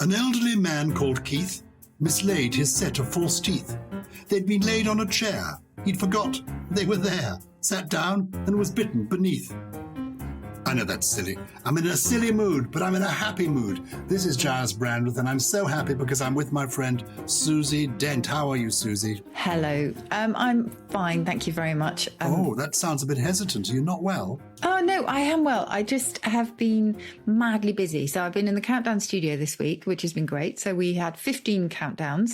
An elderly man called Keith mislaid his set of false teeth. They'd been laid on a chair. He'd forgot they were there, sat down and was bitten beneath. I know that's silly. I'm in a silly mood, but I'm in a happy mood. This is Gyles Brandreth, and I'm so happy because I'm with my friend Susie Dent. How are you, Susie? Hello. I'm fine, thank you very much. Oh, that sounds a bit hesitant. Are you not well? Oh, no, I am well. I just have been madly busy. So I've been in the Countdown studio this week, which has been great. So we had 15 countdowns,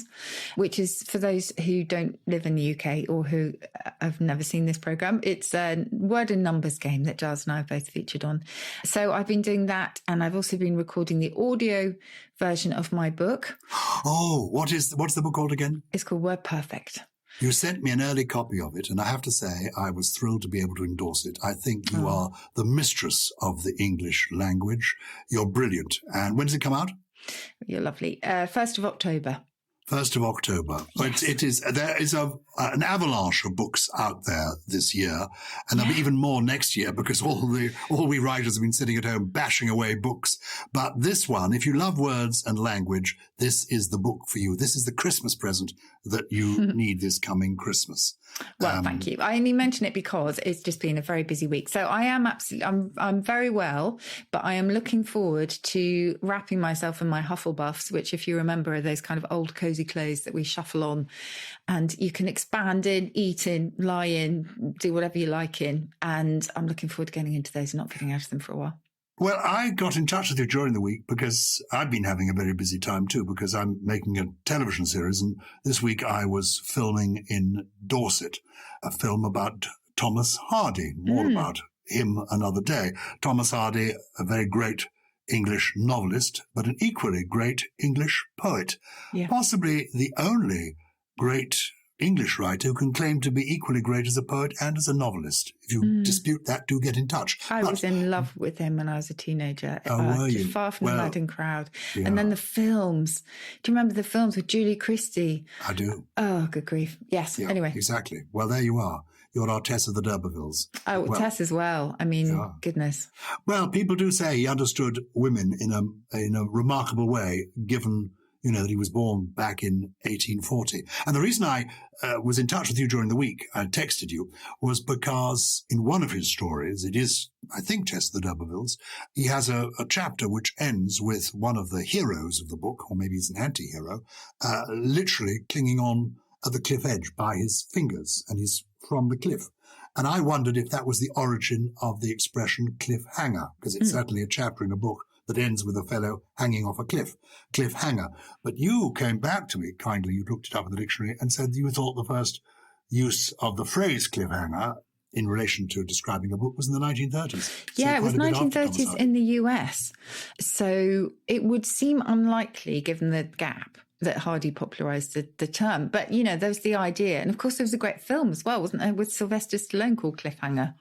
which is, for those who don't live in the UK or who have never seen this programme, it's a word and numbers game that Gyles and I have both featured on. So I've been doing that, and I've also been recording the audio version of my book. Oh, what's the book called again? It's called Word Perfect. You sent me an early copy of it, and I have to say I was thrilled to be able to endorse it. I think you are the mistress of the English language. You're brilliant. And when does it come out? You're lovely. 1st of October. 1st of October. Yes. There is an avalanche of books out there this year, and there'll be even more next year because all we writers have been sitting at home bashing away books. But this one, if you love words and language, this is the book for you. This is the Christmas present that you need this coming Christmas. Well, thank you. I only mention it because it's just been a very busy week. So I am I'm very well, but I am looking forward to wrapping myself in my Hufflepuffs, which, if you remember, are those kind of old cozy clothes that we shuffle on and you can expand in, eat in, lie in, do whatever you like in. And I'm looking forward to getting into those and not getting out of them for a while. Well, I got in touch with you during the week because I've been having a very busy time too, because I'm making a television series. And this week I was filming in Dorset, a film about Thomas Hardy. More about him another day. Thomas Hardy, a very great English novelist, but an equally great English poet. Yeah. Possibly the only great English writer who can claim to be equally great as a poet and as a novelist. If you dispute that, do get in touch. I was in love with him when I was a teenager. Were you? Far from the Madding Crowd. Yeah. And then the films. Do you remember the films with Julie Christie? I do. Oh, good grief. Yes. Yeah, anyway. Exactly. Well, there you are. You're our Tess of the D'Urbervilles. Oh, Tess as well. I mean, goodness. Well, people do say he understood women in a remarkable way, given that he was born back in 1840. And the reason I was in touch with you during the week, I texted you, was because in one of his stories, it is, I think, Tess of the D'Urbervilles, he has a chapter which ends with one of the heroes of the book, or maybe he's an anti-hero, literally clinging on at the cliff edge by his fingers, and he's from the cliff. And I wondered if that was the origin of the expression cliffhanger, because it's certainly a chapter in a book that ends with a fellow hanging off a cliffhanger. But you came back to me kindly, you looked it up in the dictionary and said you thought the first use of the phrase cliffhanger in relation to describing a book was in the 1930s. Yeah, it was 1930s in the US. So it would seem unlikely, given the gap, that Hardy popularised the term. But, there was the idea. And, of course, there was a great film as well, wasn't there, with Sylvester Stallone called Cliffhanger.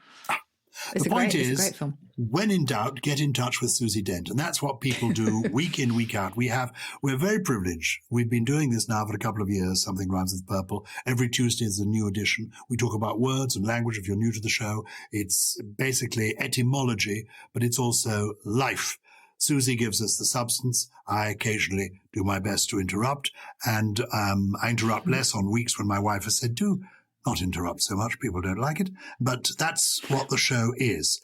The point is, when in doubt, get in touch with Susie Dent. And that's what people do week in, week out. We're very privileged. We've been doing this now for a couple of years. Something Rhymes with Purple. Every Tuesday is a new edition. We talk about words and language. If you're new to the show, it's basically etymology, but it's also life. Susie gives us the substance. I occasionally do my best to interrupt. And I interrupt less on weeks when my wife has said, do not interrupt so much. People don't like it. But that's what the show is.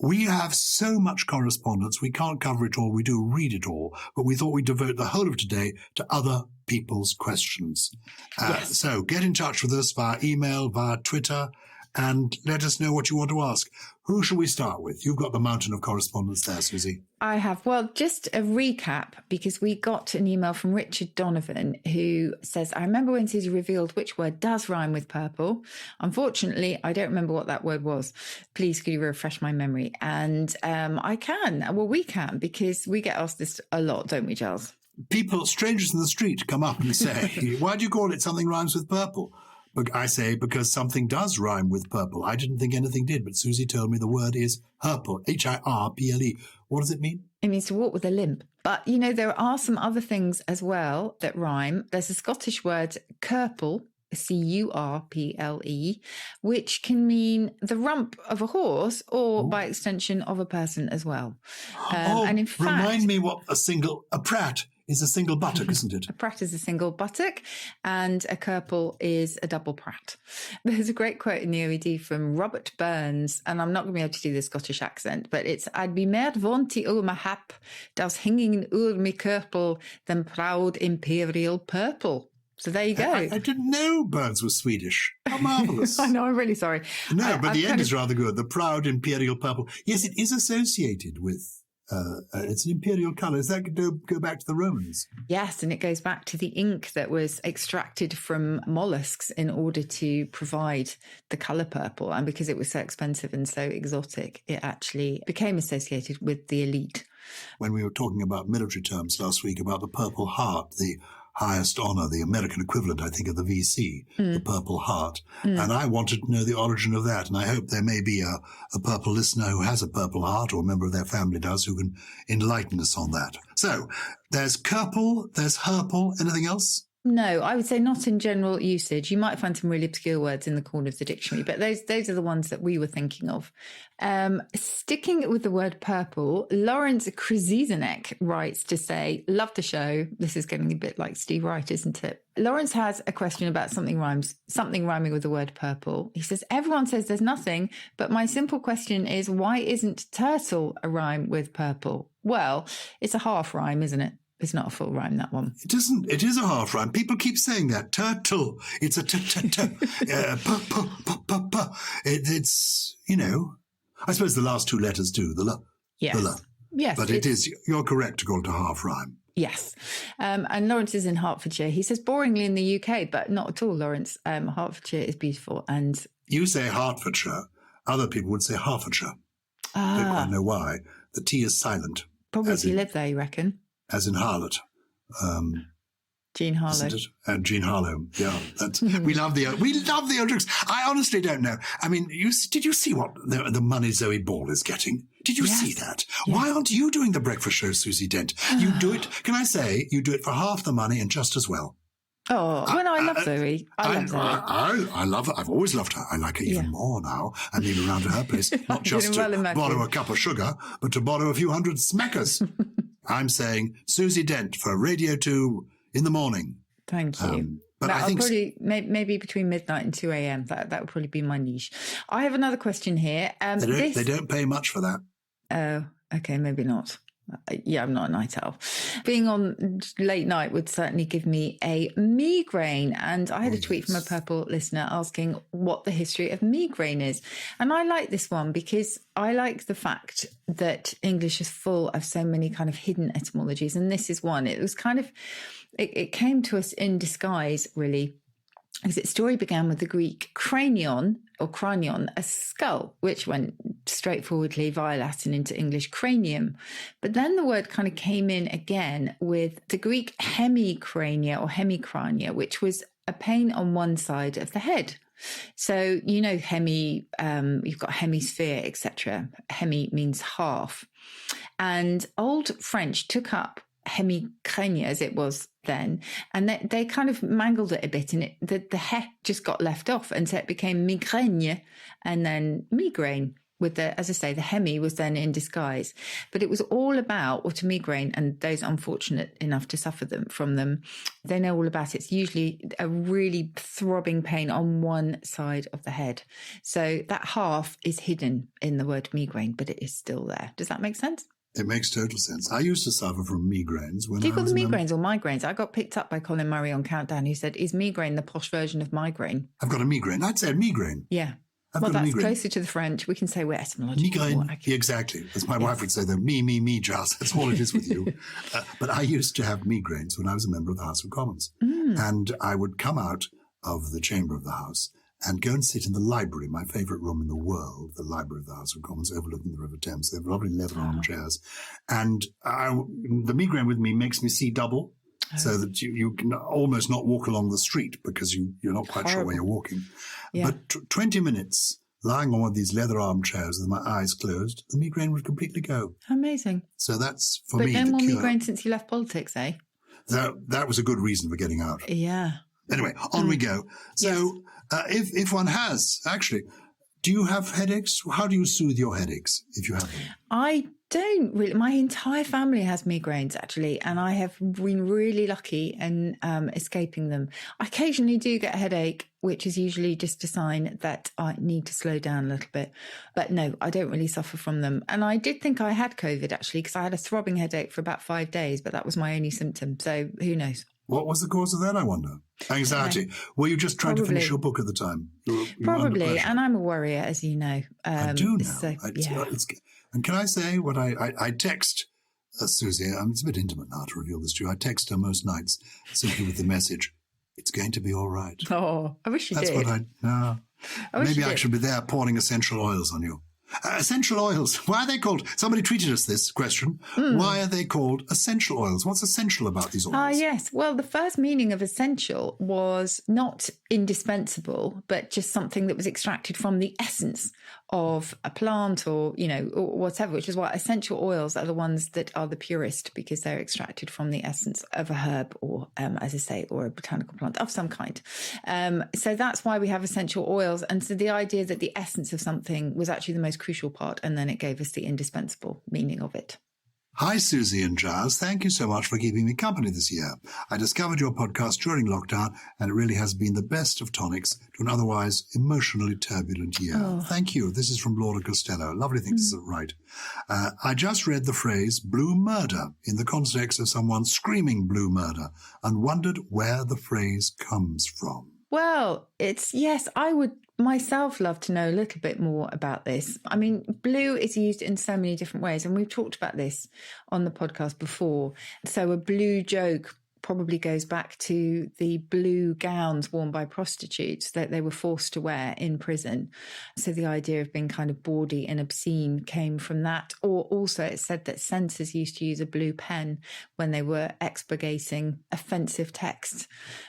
We have so much correspondence. We can't cover it all. We do read it all. But we thought we'd devote the whole of today to other people's questions. Yes. So get in touch with us via email, via Twitter, and let us know what you want to ask. Who shall we start with? You've got the mountain of correspondence there, Susie. I have. Well, just a recap, because we got an email from Richard Donovan who says, I remember when Susie revealed which word does rhyme with purple. Unfortunately, I don't remember what that word was. Please, could you refresh my memory? And I can. Well, we can, because we get asked this a lot, don't we, Gyles? People, strangers in the street, come up and say, why do you call it something rhymes with purple? I say, because something does rhyme with purple. I didn't think anything did, but Susie told me the word is hirple, Hirple. What does it mean? It means to walk with a limp. But, there are some other things as well that rhyme. There's a Scottish word, curple, Curple, which can mean the rump of a horse or, by extension, of a person as well. And in fact, remind me what a prat is a single buttock, isn't it? A prat is a single buttock and a curple is a double prat. There's a great quote in the OED from Robert Burns, and I'm not going to be able to do the Scottish accent, but it's, I'd be meer vonti oor my hap, das hinging oor me curple than proud imperial purple. So there you go. I didn't know Burns was Swedish. How marvellous. I know, I'm really sorry. No, but the end is rather good. The proud imperial purple. Yes, it is associated with, it's an imperial colour. Does that go back to the Romans? Yes, and it goes back to the ink that was extracted from mollusks in order to provide the colour purple. And because it was so expensive and so exotic, it actually became associated with the elite. When we were talking about military terms last week, about the Purple Heart, the highest honour, the American equivalent, I think, of the VC, the Purple Heart. And I wanted to know the origin of that. And I hope there may be a purple listener who has a Purple Heart, or a member of their family does, who can enlighten us on that. So there's curple, there's herple. Anything else? No, I would say not in general usage. You might find some really obscure words in the corner of the dictionary, but those are the ones that we were thinking of. Sticking with the word purple, Lawrence Krazizanek writes to say, love the show. This is getting a bit like Steve Wright, isn't it? Lawrence has a question about something rhyming with the word purple. He says, everyone says there's nothing, but my simple question is, why isn't turtle a rhyme with purple? Well, it's a half rhyme, isn't it? It's not a full rhyme, that one. It isn't. It is a half rhyme. People keep saying that. Turtle. It's a It's, you know, I suppose the last two letters do. The la. Yes. The la. Yes. But it is, you're correct to call it a half rhyme. Yes. And Lawrence is in Hertfordshire. He says boringly in the UK, but not at all, Lawrence. Hertfordshire is beautiful. And you say Hertfordshire. Other people would say Hertfordshire. I don't quite know why. The T is silent. Probably if you live there, you reckon? As in harlot. Jean Harlow. And Jean Harlow. Yeah. That's, we love the old tricks. I honestly don't know. I mean, did you see what the money Zoe Ball is getting? Did you see that? Yes. Why aren't you doing the breakfast show, Susie Dent? You do it, can I say, you do it for half the money and just as well. Oh, well, I love Zoe. I love Zoe. I love her. I've always loved her. I like her even more now. I mean, around to her place, not just to borrow a cup of sugar, but to borrow a few hundred smackers. I'm saying Susie Dent for Radio 2 in the morning. Thank you. But I think probably maybe between midnight and 2 a.m. That would probably be my niche. I have another question here. They don't pay much for that. Oh, okay, maybe not. Yeah, I'm not a night owl. Being on late night would certainly give me a migraine. And I had a tweet from a purple listener asking what the history of migraine is. And I like this one because I like the fact that English is full of so many kind of hidden etymologies. And this is one. It was kind of, it came to us in disguise, really. Because its story began with the Greek cranion, or cranion, a skull, which went straightforwardly via Latin into English cranium. But then the word kind of came in again with the Greek hemicrania or hemicrania, which was a pain on one side of the head. So, you know, you've got hemisphere, etc. Hemi means half. And Old French took up hemicrania as it was then, and they kind of mangled it a bit, and the he just got left off, and so it became migraine and then migraine. With the, as I say, the hemi was then in disguise, but it was all about what a migraine, and those unfortunate enough to suffer from them, they know all about it. It's usually a really throbbing pain on one side of the head. So that half is hidden in the word migraine, but it is still there. Does that make sense? It makes total sense. I used to suffer from migraines. Do you call them migraines or migraines? I got picked up by Colin Murray on Countdown, who said, is migraine the posh version of migraine? I've got a migraine. I'd say migraine. Yeah. Well, that's closer to the French. We can say we're etymologically more accurate. Yeah, exactly. As my wife would say, though, me, Gyles. That's all it is with you. But I used to have migraines when I was a member of the House of Commons. And I would come out of the chamber of the House and go and sit in the library, my favourite room in the world, the library of the House of Commons overlooking the River Thames. They have lovely leather armchairs. And the migraine with me makes me see double, so that you can almost not walk along the street because you're not quite sure where you're walking. Yeah. But 20 minutes lying on one of these leather armchairs with my eyes closed, the migraine would completely go. Amazing. So that's, for me, But no more migraine since you left politics, eh? That was a good reason for getting out. Yeah. Anyway, on we go. So if one has, actually, Do you have headaches? How do you soothe your headaches if you have them? I don't really. My entire family has migraines, actually, and I have been really lucky in escaping them. I occasionally do get a headache, which is usually just a sign that I need to slow down a little bit. But no, I don't really suffer from them. And I did think I had COVID, actually, because I had a throbbing headache for about 5 days, but that was my only symptom. So who knows? What was the cause of that, I wonder? Anxiety. Were you just trying to finish your book at the time? You were Probably. And I'm a worrier, as you know. I do know. So, And can I say what I text Susie? It's a bit intimate now to reveal this to you. I text her most nights simply with the message, it's going to be all right. Oh, I wish you did. That's what maybe I should be there pouring essential oils on you. Essential oils. Why are they called? Somebody tweeted us this question. Why are they called essential oils? What's essential about these oils? Yes. Well, the first meaning of essential was not indispensable, but just something that was extracted from the essence of a plant or, or whatever, which is why essential oils are the ones that are the purest because they're extracted from the essence of a herb or, as I say, or a botanical plant of some kind. So that's why we have essential oils. And so the idea that the essence of something was actually the most crucial part, and then it gave us the indispensable meaning of it. Hi, Susie and Gyles. Thank you so much for keeping me company this year. I discovered your podcast during lockdown, and it really has been the best of tonics to an otherwise emotionally turbulent year. Oh. Thank you. This is from Laura Costello. Lovely things to write. I just read the phrase blue murder in the context of someone screaming blue murder and wondered where the phrase comes from. Well, yes, I would myself love to know a little bit more about this. I mean, blue is used in so many different ways, and we've talked about this on the podcast before. So a blue joke probably goes back to the blue gowns worn by prostitutes that they were forced to wear in prison. So the idea of being kind of bawdy and obscene came from that. Or also it's said that censors used to use a blue pen when they were expurgating offensive text.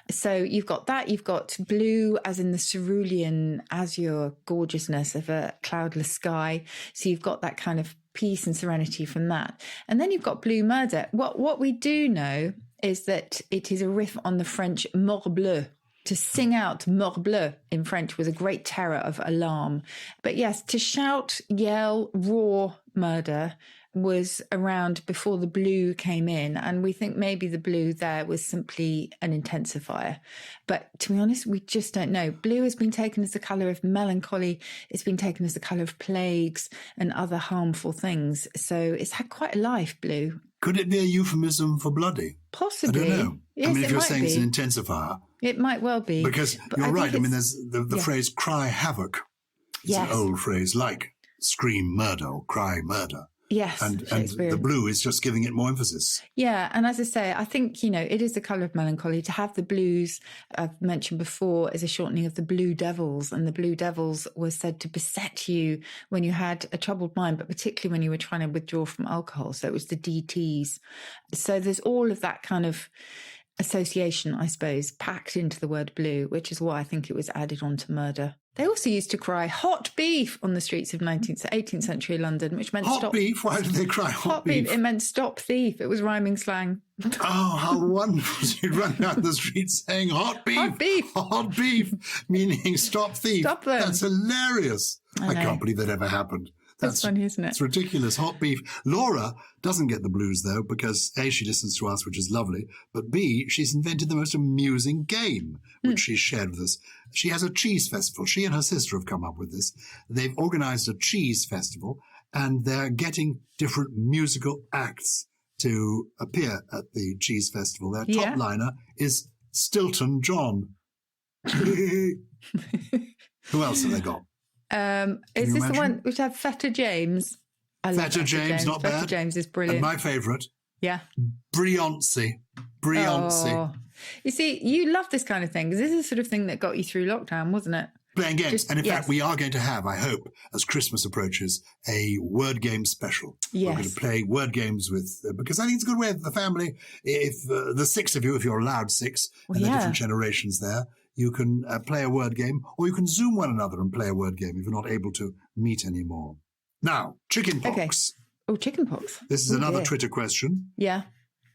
So you've got that. You've got blue as in the cerulean azure gorgeousness of a cloudless sky. So you've got that kind of peace and serenity from that. And then you've got blue murder. What we do know is that it is a riff on the French morbleu. To sing out morbleu in French was a great terror of alarm. But yes, to shout, yell, roar murder was around before the blue came in. And we think maybe the blue there was simply an intensifier. But to be honest, we just don't know. Blue has been taken as the colour of melancholy. It's been taken as the colour of plagues and other harmful things. So it's had quite a life, blue. Could it be a euphemism for bloody? Possibly. I don't know. Yes, if you're saying it's an intensifier. It might well be. Because you're right. I mean, there's the phrase cry havoc. It's an old phrase like scream murder or cry murder. Yes. And the blue is just giving it more emphasis. Yeah. And as I say, I think, it is the colour of melancholy. To have the blues, I've mentioned before, is a shortening of the blue devils. And the blue devils was said to beset you when you had a troubled mind, but particularly when you were trying to withdraw from alcohol. So it was the DTs. So there's all of that kind of association, I suppose, packed into the word blue, which is why I think it was added on to murder. They also used to cry hot beef on the streets of 18th century London, which meant hot stop. Beef? Why did they cry hot beef? It meant stop thief. It was rhyming slang. Oh, how wonderful. You'd run down the street saying hot beef. Hot beef. Hot beef, meaning stop thief. Stop them. That's hilarious. I can't believe that ever happened. That's funny, isn't it? It's ridiculous. Hot beef. Laura doesn't get the blues, though, because A, she listens to us, which is lovely, but B, she's invented the most amusing game, which she's shared with us. She has a cheese festival. She and her sister have come up with this. They've organized a cheese festival, and they're getting different musical acts to appear at the cheese festival. Their top liner is Stilton John. Who else have they got? Is this the one which had Feta James? Feta James, not bad. Feta James is brilliant. And my favourite. Yeah. Brioncy. Oh. You see, you love this kind of thing because this is the sort of thing that got you through lockdown, wasn't it? Playing games. And in fact, we are going to have, I hope, as Christmas approaches, a word game special. Yes. We're going to play word games with, because I think it's a good way for the family, if the six of you, if you're allowed six, and the different generations there, you can play a word game, or you can Zoom one another and play a word game if you're not able to meet anymore. Now, chicken pox. Okay. Oh, chicken pox. This is another Twitter question. Yeah.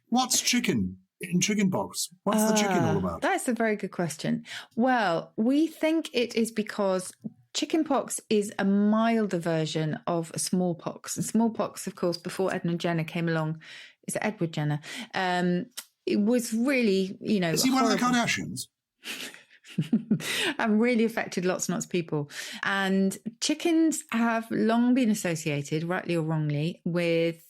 What's chicken in chicken pox? What's the chicken all about? That's a very good question. Well, we think it is because Chickenpox is a milder version of smallpox. And smallpox, of course, before Edward Jenner came along, is it Edward Jenner? It was really, Is he horrible. one of the Kardashians? And really affected lots and lots of people. And chickens have long been associated, rightly or wrongly, with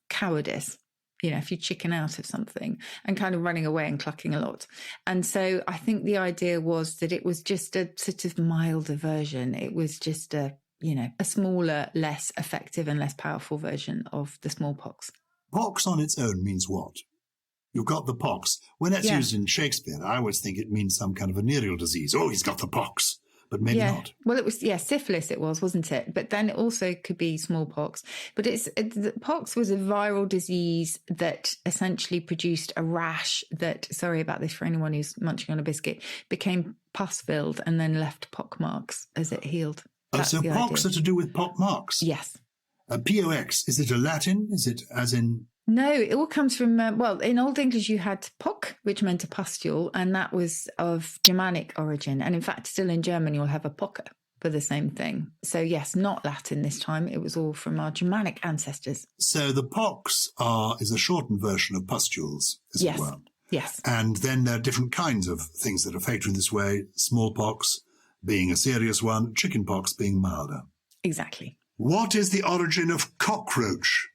cowardice. If you chicken out of something and kind of running away and clucking a lot. And so I think the idea was that it was just a sort of milder version. It was just a smaller, less effective and less powerful version of the smallpox. Pox on its own means what? You've got the pox. When that's used in Shakespeare, I always think it means some kind of venereal disease. Oh, he's got the pox. But maybe not. Well, it was, syphilis it was, wasn't it? But then it also could be smallpox. But the pox was a viral disease that essentially produced a rash that, sorry about this for anyone who's munching on a biscuit, became pus-filled and then left pock marks as it healed. So pox are to do with pock marks? Yes. POX, is it a Latin? Is it as in... No, it all comes from, in Old English you had pock, which meant a pustule, and that was of Germanic origin. And in fact, still in German, you'll have a pocker for the same thing. So yes, not Latin this time. It was all from our Germanic ancestors. So the pox is a shortened version of pustules, as it were. Yes. And then there are different kinds of things that affect you in this way, smallpox being a serious one, chickenpox being milder. Exactly. What is the origin of cockroach?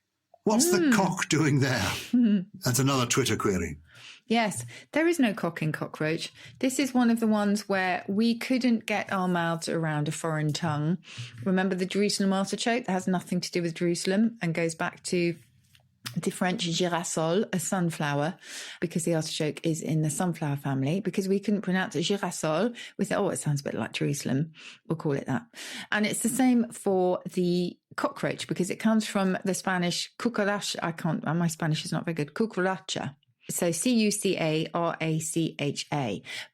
What's the cock doing there? That's another Twitter query. Yes, there is no cock in cockroach. This is one of the ones where we couldn't get our mouths around a foreign tongue. Remember the Jerusalem artichoke? That has nothing to do with Jerusalem and goes back to the French girasol, a sunflower, because the artichoke is in the sunflower family, because we couldn't pronounce girasol. We thought, it sounds a bit like Jerusalem. We'll call it that. And it's the same for the cockroach, because it comes from the Spanish cucaracha. My Spanish is not very good. Cucaracha. So Cucaracha.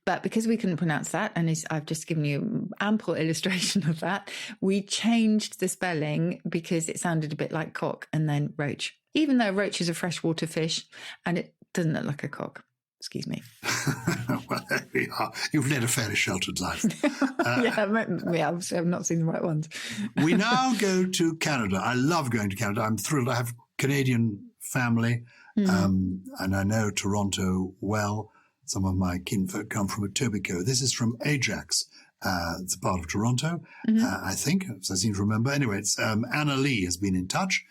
But because we couldn't pronounce that, and I've just given you ample illustration of that, we changed the spelling because it sounded a bit like cock and then roach. Even though roach is a freshwater fish and it doesn't look like a cock. Excuse me. Well, there we are. You've led a fairly sheltered life. I've not seen the right ones. We now go to Canada. I love going to Canada. I'm thrilled. I have Canadian family, and I know Toronto well. Some of my kinfolk come from Etobicoke. This is from Ajax. It's a part of Toronto, I think, as I seem to remember. Anyway, it's Anna Lee has been in touch.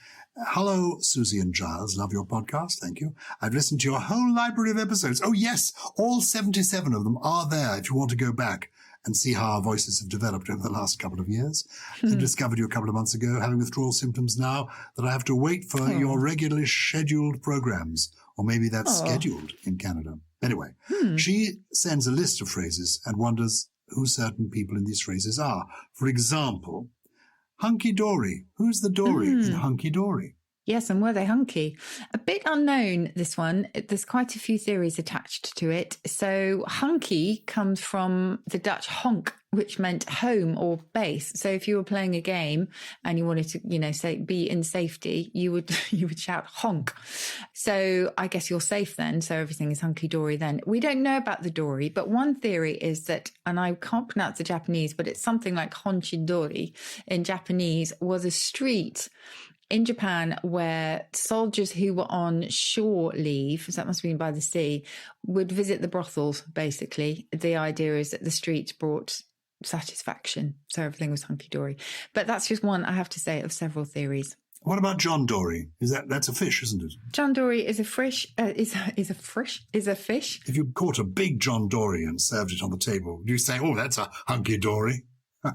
Hello, Susie and Gyles. Love your podcast. Thank you. I've listened to your whole library of episodes. Oh, yes. All 77 of them are there if you want to go back and see how our voices have developed over the last couple of years. I discovered you a couple of months ago, having withdrawal symptoms now, that I have to wait for your regularly scheduled programs. Or maybe that's scheduled in Canada. Anyway, she sends a list of phrases and wonders who certain people in these phrases are. For example, hunky-dory. Who's the dory in hunky-dory? Yes, and were they hunky? A bit unknown, this one. There's quite a few theories attached to it. So hunky comes from the Dutch honk, which meant home or base. So if you were playing a game and you wanted to, say be in safety, you would shout honk. So I guess you're safe then. So everything is hunky-dory then. We don't know about the dory, but one theory is that, and I can't pronounce the Japanese, but it's something like honchidori in Japanese, was a street in Japan where soldiers who were on shore leave, so that must have been by the sea, would visit the brothels, basically. The idea is that the streets brought satisfaction, so everything was hunky-dory. But that's just one, I have to say, of several theories. What about John Dory? That's a fish, isn't it? John Dory is a fish. Is a fish. If you caught a big John Dory and served it on the table, would you say, oh, that's a hunky-dory?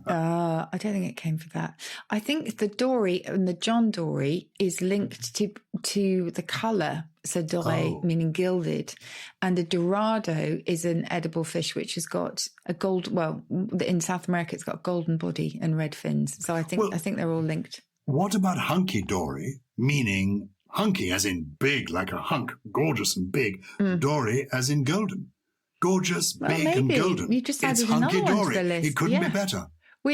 I don't think it came for that. I think the dory and the John Dory is linked to the colour, so doré, meaning gilded, and the dorado is an edible fish which has got a gold. Well, in South America, it's got a golden body and red fins. So I think they're all linked. What about hunky-dory, meaning hunky as in big, like a hunk, gorgeous and big, dory as in golden? Gorgeous, big and golden. You just it's hunky-dory. It couldn't be better.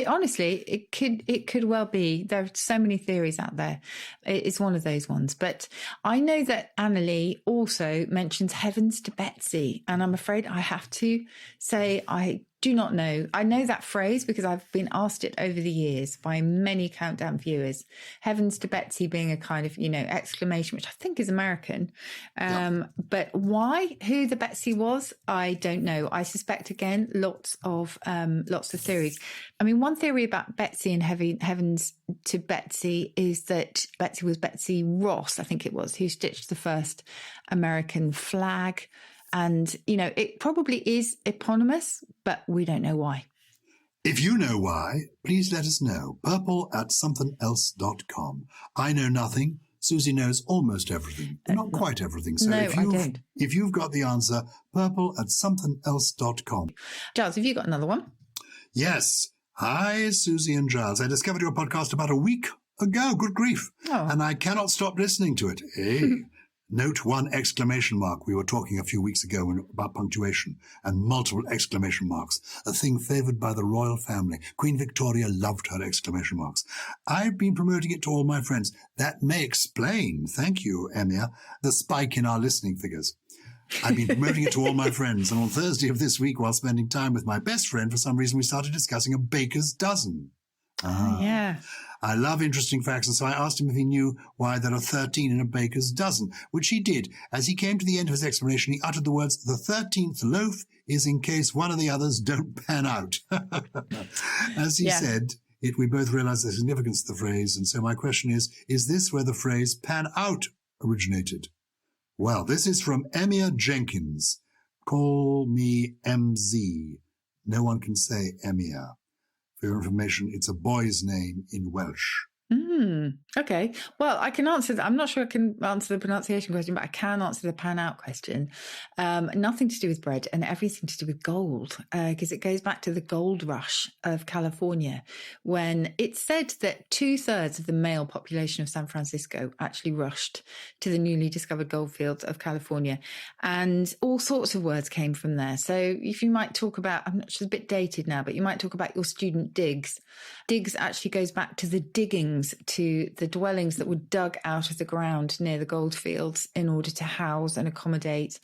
Honestly, it could well be. There are so many theories out there. It's one of those ones. But I know that Annalie also mentions heavens to Betsy. And I'm afraid I have to say I do not know. I know that phrase because I've been asked it over the years by many Countdown viewers. Heavens to Betsy being a kind of, exclamation, which I think is American. But why, who the Betsy was, I don't know. I suspect, again, lots of theories. I mean, one theory about Betsy and Heavens to Betsy is that Betsy was Betsy Ross, I think it was, who stitched the first American flag. And, it probably is eponymous, but we don't know why. If you know why, please let us know. purple@somethingelse.com. I know nothing. Susie knows almost everything, but not quite everything. So I don't. If you've got the answer, purple@somethingelse.com. Gyles, have you got another one? Yes. Hi, Susie and Gyles. I discovered your podcast about a week ago. Good grief. Oh. And I cannot stop listening to it. Hey. Note 1 exclamation mark. We were talking a few weeks ago about punctuation and multiple exclamation marks, a thing favoured by the royal family. Queen Victoria loved her exclamation marks. I've been promoting it to all my friends. That may explain, thank you, Emia, the spike in our listening figures. I've been promoting it to all my friends, and on Thursday of this week, while spending time with my best friend, for some reason we started discussing a baker's dozen. Yeah. I love interesting facts, and so I asked him if he knew why there are 13 in a baker's dozen, which he did. As he came to the end of his explanation, he uttered the words, "The 13th loaf is in case one of the others don't pan out." As he said it, we both realized the significance of the phrase, and so my question is this where the phrase pan out originated? Well, this is from Emia Jenkins. Call me MZ. No one can say Emia. For your information, it's a boy's name in Welsh. Okay. Well, I can answer that. I'm not sure I can answer the pronunciation question, but I can answer the pan out question. Nothing to do with bread and everything to do with gold, because it goes back to the gold rush of California, when it's said that 2/3 of the male population of San Francisco actually rushed to the newly discovered gold fields of California, and all sorts of words came from there. So if you might talk about, I'm not sure, it's a bit dated now, but you might talk about your student digs. Digs actually goes back to the diggings, to the dwellings that were dug out of the ground near the gold fields in order to house and accommodate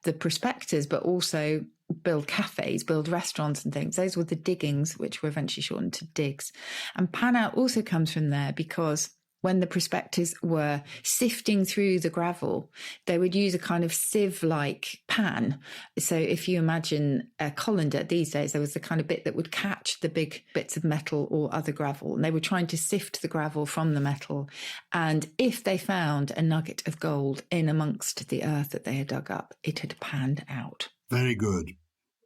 the prospectors, but also build cafes, build restaurants and things. Those were the diggings, which were eventually shortened to digs. And pan out also comes from there because when the prospectors were sifting through the gravel, they would use a kind of sieve-like pan. So if you imagine a colander these days, there was the kind of bit that would catch the big bits of metal or other gravel. And they were trying to sift the gravel from the metal. And if they found a nugget of gold in amongst the earth that they had dug up, it had panned out. Very good.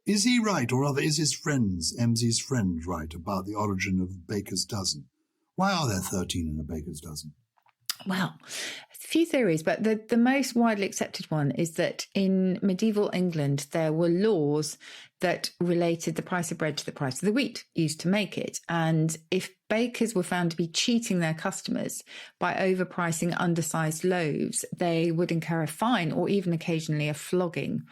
Is he right, or rather is his friends, MZ's friend, right about the origin of baker's dozen? Why are there 13 in a baker's dozen? Well, a few theories, but the most widely accepted one is that in medieval England, there were laws that related the price of bread to the price of the wheat used to make it. And if bakers were found to be cheating their customers by overpricing undersized loaves, they would incur a fine or even occasionally a flogging.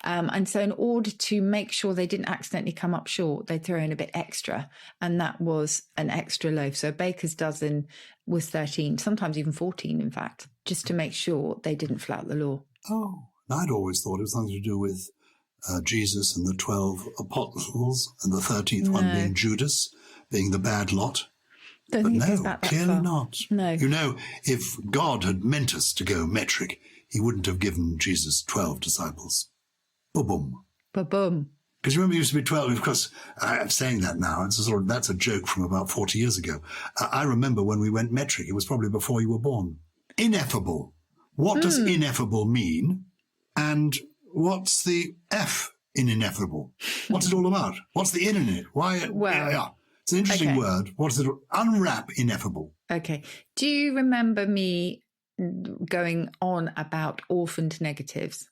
And so in order to make sure they didn't accidentally come up short, they'd throw in a bit extra. And that was an extra loaf. So a baker's dozen was 13, sometimes even 14, in fact, just to make sure they didn't flout the law. Oh, I'd always thought it was something to do with Jesus and the 12 apostles, and the 13th one being Judas, being the bad lot. Don't But think it goes no, back that clearly far. not. No. You know, if God had meant us to go metric, he wouldn't have given Jesus 12 disciples. Ba-boom. Ba-boom. Because you remember it used to be 12. Of course, I'm saying that now. That's a joke from about 40 years ago. I remember when we went metric, it was probably before you were born. Ineffable. What does ineffable mean? And what's the F in ineffable? What's it all about? What's the in it? Why? Well, it's an interesting word. What's it? Unwrap ineffable. Okay. Do you remember me going on about orphaned negatives?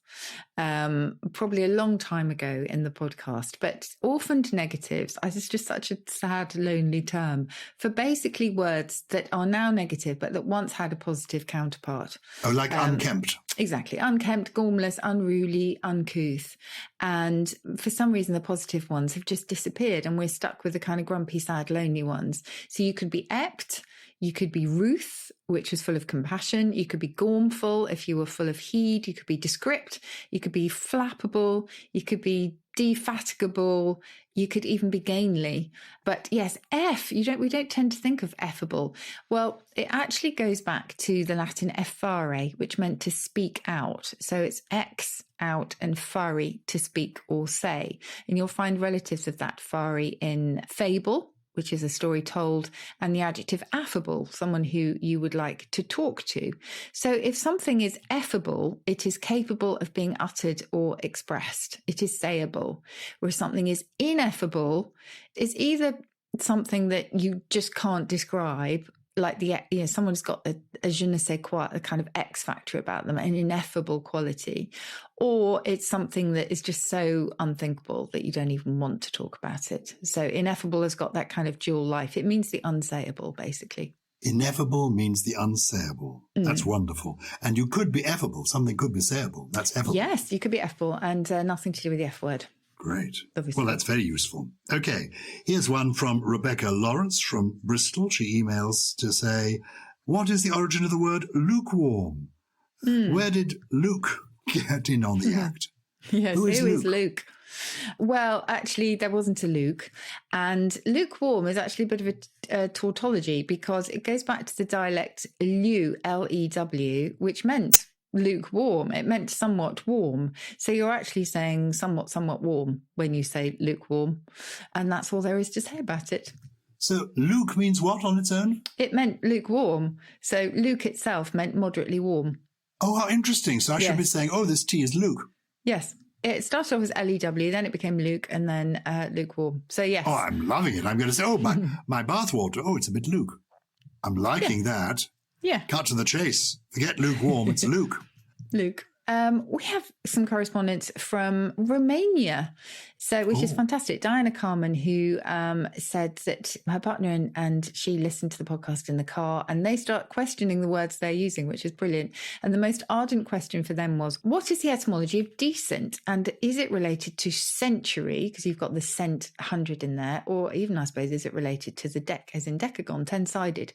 Probably a long time ago in the podcast, but orphaned negatives is just such a sad, lonely term for basically words that are now negative, but that once had a positive counterpart. Oh, like unkempt. Exactly. Unkempt, gormless, unruly, uncouth. And for some reason, the positive ones have just disappeared and we're stuck with the kind of grumpy, sad, lonely ones. So you could be ept, you could be ruth, which was full of compassion. You could be gormful if you were full of heed. You could be descript. You could be flappable. You could be defatigable. You could even be gainly. But yes, we don't tend to think of effable. Well, it actually goes back to the Latin effare, which meant to speak out. So it's ex, out, and fare, to speak or say. And you'll find relatives of that fare in fable, which is a story told, and the adjective affable, someone who you would like to talk to. So if something is effable, it is capable of being uttered or expressed. It is sayable. Where something is ineffable, it's either something that you just can't describe, like someone's got a je ne sais quoi, a kind of X factor about them, an ineffable quality, or it's something that is just so unthinkable that you don't even want to talk about it. So ineffable has got that kind of dual life. It means the unsayable, basically. Ineffable means the unsayable. That's wonderful. And you could be effable. Something could be sayable. That's effable. Yes, you could be effable, and nothing to do with the F word. Great. Obviously. Well, that's very useful. Okay, here's one from Rebecca Lawrence from Bristol. She emails to say, what is the origin of the word lukewarm? Where did Luke get in on the act? Yes, who is Luke? Well, actually, there wasn't a Luke. And lukewarm is actually a bit of a tautology, because it goes back to the dialect lew, L-E-W, which meant lukewarm. It meant somewhat warm. So you're actually saying somewhat warm when you say lukewarm. And that's all there is to say about it. So Luke means what on its own? It meant lukewarm. So Luke itself meant moderately warm. Oh, how interesting. So I should be saying, this tea is Luke. Yes. It started off as L-E-W, then it became Luke, and then lukewarm. So yes. Oh, I'm loving it. I'm going to say, my bathwater. Oh, it's a bit Luke. I'm liking that. Yeah. Cut to the chase. Forget lukewarm, it's Luke. Luke. We have some correspondence from Romania, which is fantastic. Diana Carmen, who said that her partner and she listened to the podcast in the car, and they start questioning the words they're using, which is brilliant. And the most ardent question for them was, what is the etymology of decent? And is it related to century? Because you've got the cent 100 in there. Or even, I suppose, is it related to the deck, as in decagon, 10-sided?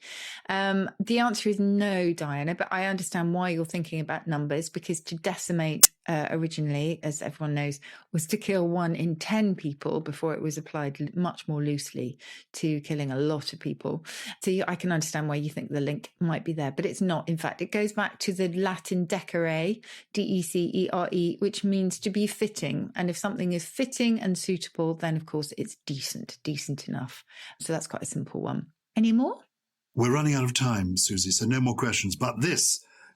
The answer is no, Diana, but I understand why you're thinking about numbers, because to decimate originally, as everyone knows, was to kill 1 in 10 people before it was applied much more loosely to killing a lot of people. So I can understand why you think the link might be there, but it's not. In fact, it goes back to the Latin decere, D-E-C-E-R-E, which means to be fitting. And if something is fitting and suitable, then of course it's decent enough. So that's quite a simple one. Any more? We're running out of time, Susie, so no more questions. But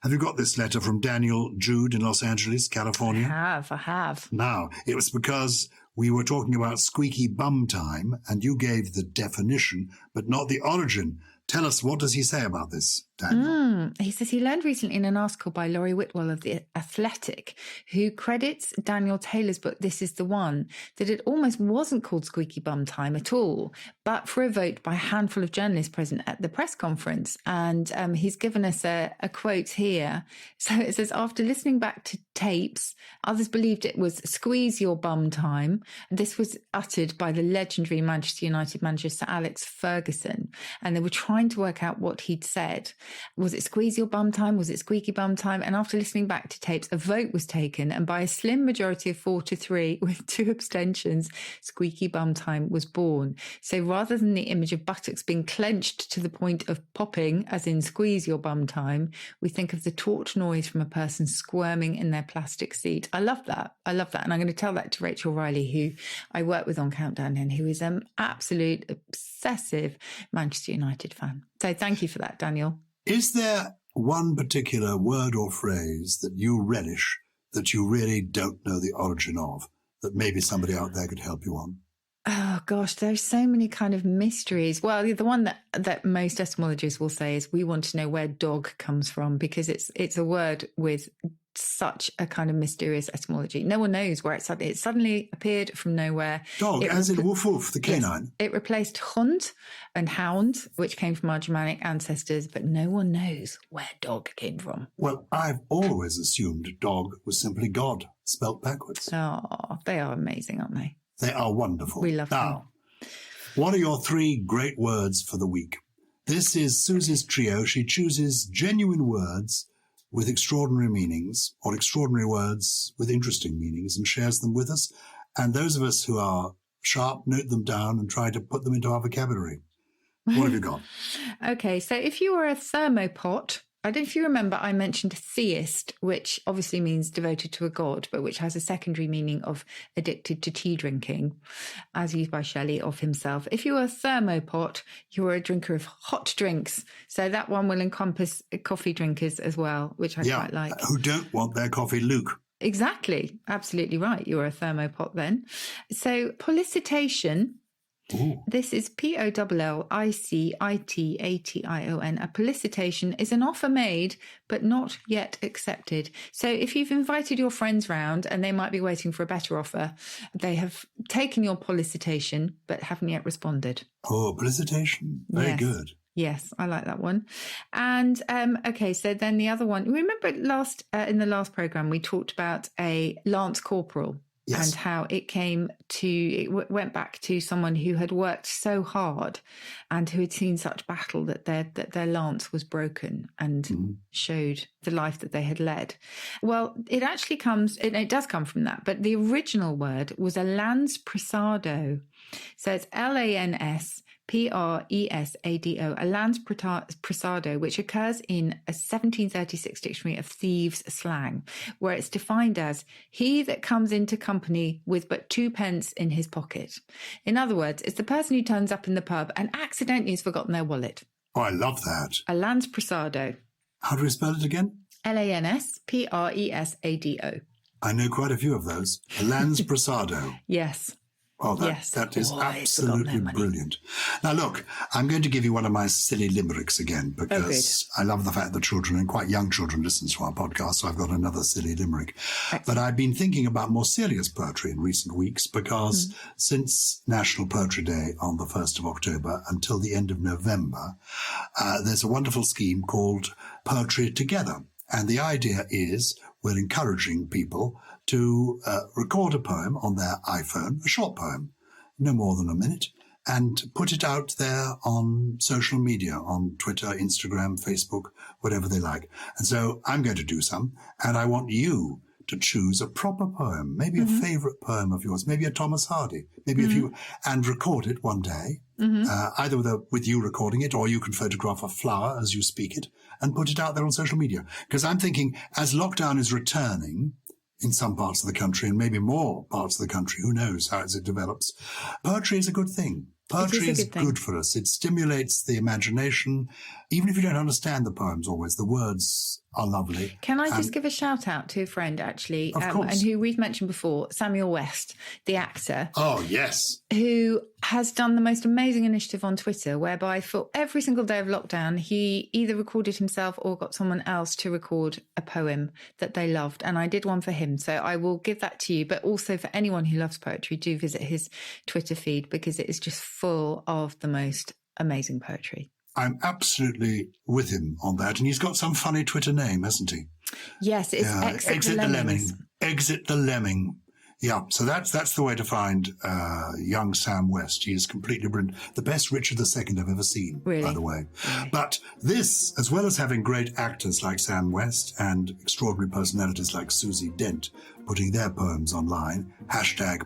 have you got this letter from Daniel Jude in Los Angeles, California? I have. Now, it was because we were talking about squeaky bum time, and you gave the definition, but not the origin. Tell us, what does he say about this, Daniel? He says he learned recently in an article by Laurie Whitwell of The Athletic, who credits Daniel Taylor's book, This Is the One, that it almost wasn't called Squeaky Bum Time at all, but for a vote by a handful of journalists present at the press conference. And he's given us a quote here. So it says, after listening back to tapes, others believed it was Squeeze Your Bum Time. This was uttered by the legendary Manchester United manager Sir Alex Ferguson, and they were trying to work out what he'd said. Was it Squeeze Your Bum Time? Was it Squeaky Bum Time? And after listening back to tapes, a vote was taken, and by a slim majority of 4-3 with 2 abstentions, Squeaky Bum Time was born. So rather than the image of buttocks being clenched to the point of popping, as in Squeeze Your Bum Time, we think of the taut noise from a person squirming in their plastic seat. I love that. And I'm going to tell that to Rachel Riley, who I work with on Countdown, and who is an absolute obsessive Manchester United fan. So thank you for that, Daniel. Is there one particular word or phrase that you relish that you really don't know the origin of, that maybe somebody out there could help you on? Oh, gosh, there's so many kind of mysteries. Well, the one that most etymologists will say is we want to know where dog comes from, because it's a word with such a kind of mysterious etymology. No one knows where it suddenly appeared from nowhere. Dog, as in woof woof, the canine. Yes, it replaced hund and hound, which came from our Germanic ancestors, but no one knows where dog came from. Well, I've always assumed dog was simply God, spelt backwards. Oh, they are amazing, aren't they? They are wonderful. We love them. Now, what are your 3 great words for the week? This is Susie's trio. She chooses genuine words with extraordinary meanings, or extraordinary words with interesting meanings, and shares them with us. And those of us who are sharp note them down and try to put them into our vocabulary. What have you got? Okay, so if you were a thermopot, I don't know if you remember, I mentioned theist, which obviously means devoted to a god, but which has a secondary meaning of addicted to tea drinking, as used by Shelley of himself. If you were a thermopot, you were a drinker of hot drinks. So that one will encompass coffee drinkers as well, which I quite like. Who don't want their coffee luke. Exactly. Absolutely right. You were a thermopot then. So policitation. Ooh. This is POLLICITATION. A policitation is an offer made but not yet accepted. So if you've invited your friends round and they might be waiting for a better offer, they have taken your policitation but haven't yet responded. Oh, policitation. Very good. Yes, I like that one. And okay, so then the other one. Remember in the last programme we talked about a lance corporal. Yes. And how it went back to someone who had worked so hard and who had seen such battle that their lance was broken and showed the life that they had led. Well, it does come from that, but the original word was a lans prisado. So it's LANS PRESADO, a lans prisado, which occurs in a 1736 dictionary of thieves' slang, where it's defined as he that comes into company with but 2 pence in his pocket. In other words, it's the person who turns up in the pub and accidentally has forgotten their wallet. Oh, I love that. A lans prisado. How do we spell it again? LANS PRESADO. I know quite a few of those. A lans prisado. Yes. Oh, that is absolutely brilliant. Now, look, I'm going to give you one of my silly limericks again because I love the fact that children and quite young children listen to our podcast, so I've got another silly limerick. Excellent. But I've been thinking about more serious poetry in recent weeks because since National Poetry Day on the 1st of October until the end of November, there's a wonderful scheme called Poetry Together. And the idea is we're encouraging people to record a poem on their iPhone, a short poem, no more than a minute, and put it out there on social media, on Twitter, Instagram, Facebook, whatever they like. And so I'm going to do some, and I want you to choose a proper poem, maybe a favourite poem of yours, maybe a Thomas Hardy, maybe a few, and record it one day, either with you recording it, or you can photograph a flower as you speak it and put it out there on social media. Because I'm thinking, as lockdown is returning in some parts of the country and maybe more parts of the country, who knows how it develops, poetry is a good thing. Poetry is good for us. It stimulates the imagination. Even if you don't understand the poems always, the words are lovely. Can I just give a shout out to a friend, actually, of course. And who we've mentioned before, Samuel West, the actor. Oh, yes. Who has done the most amazing initiative on Twitter, whereby for every single day of lockdown, he either recorded himself or got someone else to record a poem that they loved. And I did one for him. So I will give that to you. But also for anyone who loves poetry, do visit his Twitter feed because it is just full of the most amazing poetry. I'm absolutely with him on that. And he's got some funny Twitter name, hasn't he? Yes, it's Exit the Lemming. Exit the Lemming. Yeah, so that's the way to find young Sam West. He is completely brilliant. The best Richard II I've ever seen, really? By the way. Really? But this, as well as having great actors like Sam West and extraordinary personalities like Susie, Dent, putting their poems online,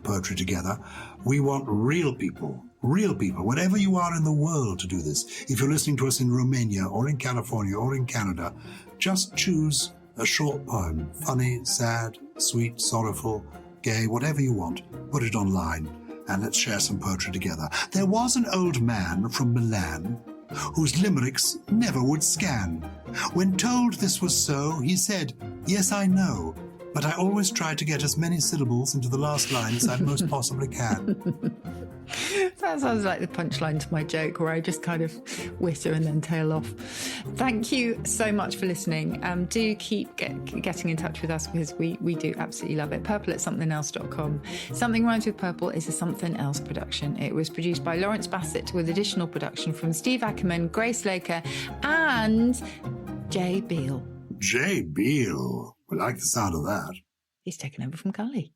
#Poetry Together, we want real people, wherever you are in the world to do this. If you're listening to us in Romania or in California or in Canada, just choose a short poem, funny, sad, sweet, sorrowful, gay, whatever you want, put it online and let's share some poetry together. There was an old man from Milan whose limericks never would scan. When told this was so, he said, "Yes, I know, but I always try to get as many syllables into the last line as I most possibly can." That sounds like the punchline to my joke where I just kind of whitter and then tail off. Thank you so much for listening. Do keep getting in touch with us because we do absolutely love it. purple@somethingelse.com. Something Rhymes with Purple is a Somethin Else production. It was produced by Lawrence Bassett with additional production from Steve Ackerman, Grace Laker and Jay Beale. Jay Beale. We like the sound of that. He's taken over from Carly.